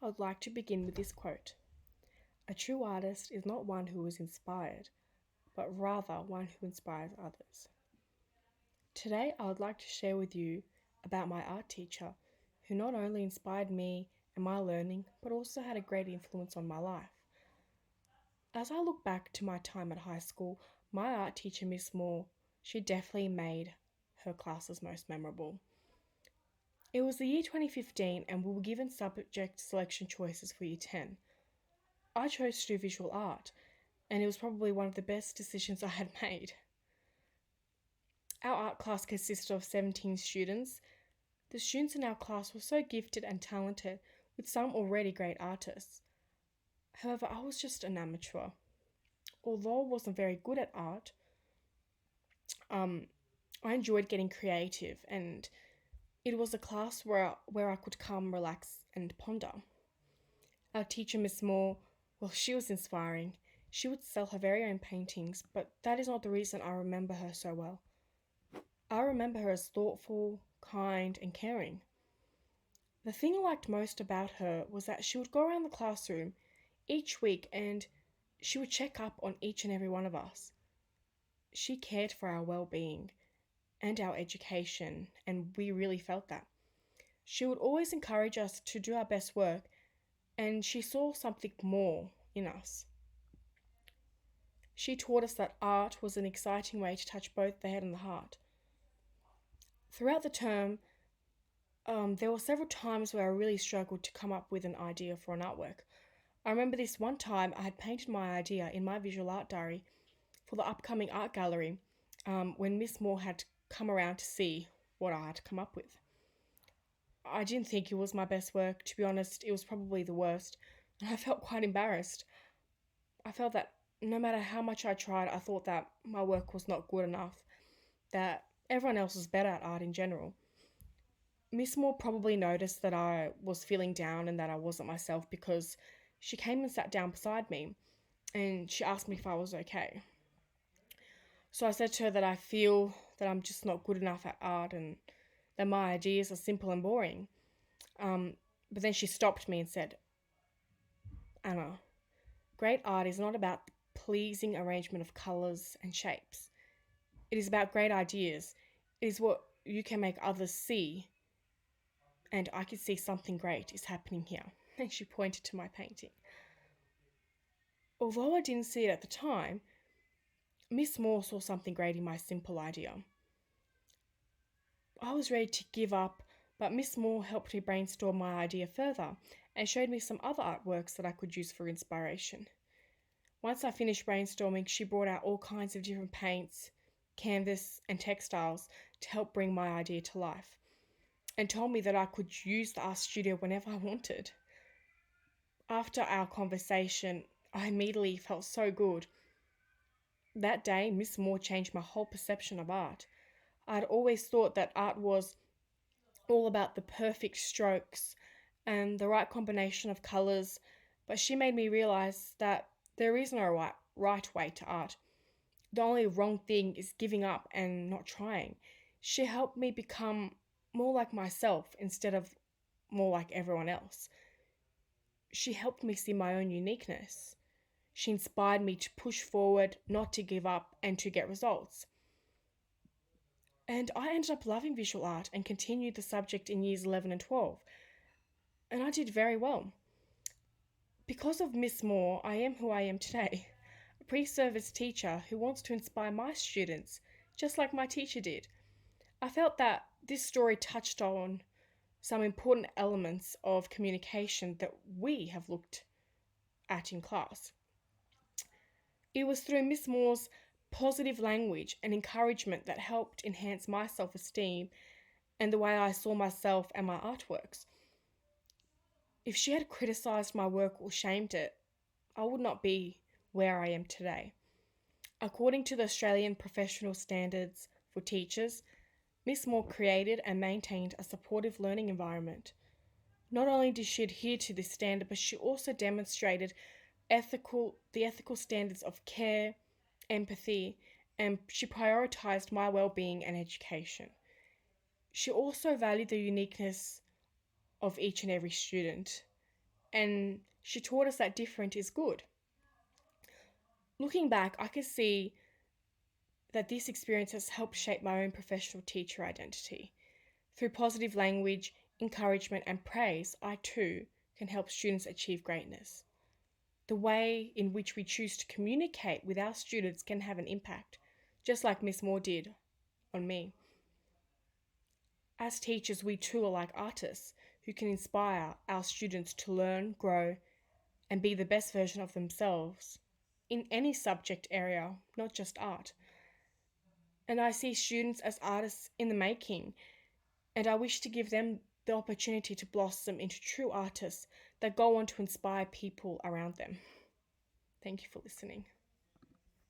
I would like to begin with this quote. A true artist is not one who is inspired, but rather one who inspires others. Today, I would like to share with you about my art teacher who not only inspired me and my learning, but also had a great influence on my life. As I look back to my time at high school, my art teacher, Miss Moore, she definitely made her classes most memorable. It was the year 2015 and we were given subject selection choices for year 10. I chose to do visual art, and it was probably one of the best decisions I had made. Our art class consisted of 17 students. The students in our class were so gifted and talented, with some already great artists. However, I was just an amateur. Although I wasn't very good at art, I enjoyed getting creative, and it was a class where I could come, relax, and ponder. Our teacher, Miss Moore, well, she was inspiring. She would sell her very own paintings, but that is not the reason I remember her so well. I remember her as thoughtful, kind, and caring. The thing I liked most about her was that she would go around the classroom each week and she would check up on each and every one of us. She cared for our well being and our education, and we really felt that. She would always encourage us to do our best work, and she saw something more in us. She taught us that art was an exciting way to touch both the head and the heart. Throughout the term, there were several times where I really struggled to come up with an idea for an artwork. I remember this one time I had painted my idea in my visual art diary for the upcoming art gallery when Miss Moore had come around to see what I had come up with. I didn't think it was my best work. To be honest, it was probably the worst, and I felt quite embarrassed. I felt that no matter how much I tried, I thought that my work was not good enough, that everyone else was better at art in general. Miss Moore probably noticed that I was feeling down and that I wasn't myself because she came and sat down beside me and she asked me if I was okay. So I said to her that I feel that I'm just not good enough at art and that my ideas are simple and boring. But then she stopped me and said, Anna, great art is not about the pleasing arrangement of colours and shapes. It is about great ideas. It is what you can make others see, and I could see something great is happening here. And she pointed to my painting. Although I didn't see it at the time, Miss Moore saw something great in my simple idea. I was ready to give up, but Miss Moore helped me brainstorm my idea further and showed me some other artworks that I could use for inspiration. Once I finished brainstorming, she brought out all kinds of different paints, canvas, and textiles to help bring my idea to life, and told me that I could use the art studio whenever I wanted. After our conversation, I immediately felt so good. That day, Miss Moore changed my whole perception of art. I'd always thought that art was all about the perfect strokes and the right combination of colours, but she made me realise that there is no right way to art. The only wrong thing is giving up and not trying. She helped me become more like myself instead of more like everyone else. She helped me see my own uniqueness. She inspired me to push forward, not to give up, and to get results. And I ended up loving visual art and continued the subject in years 11 and 12. And I did very well. Because of Miss Moore, I am who I am today, a pre-service teacher who wants to inspire my students, just like my teacher did. I felt that this story touched on some important elements of communication that we have looked at in class. It was through Miss Moore's positive language and encouragement that helped enhance my self-esteem and the way I saw myself and my artworks. If she had criticised my work or shamed it, I would not be where I am today. According to the Australian Professional Standards for Teachers, Miss Moore created and maintained a supportive learning environment. Not only did she adhere to this standard, but she also demonstrated the ethical standards of care, empathy, and she prioritised my well-being and education. She also valued the uniqueness of each and every student, and she taught us that different is good. Looking back, I could see that this experience has helped shape my own professional teacher identity. Through positive language, encouragement, and praise, I too can help students achieve greatness. The way in which we choose to communicate with our students can have an impact, just like Miss Moore did on me. As teachers, we too are like artists who can inspire our students to learn, grow, and be the best version of themselves in any subject area, not just art. And I see students as artists in the making, and I wish to give them the opportunity to blossom into true artists that go on to inspire people around them. Thank you for listening.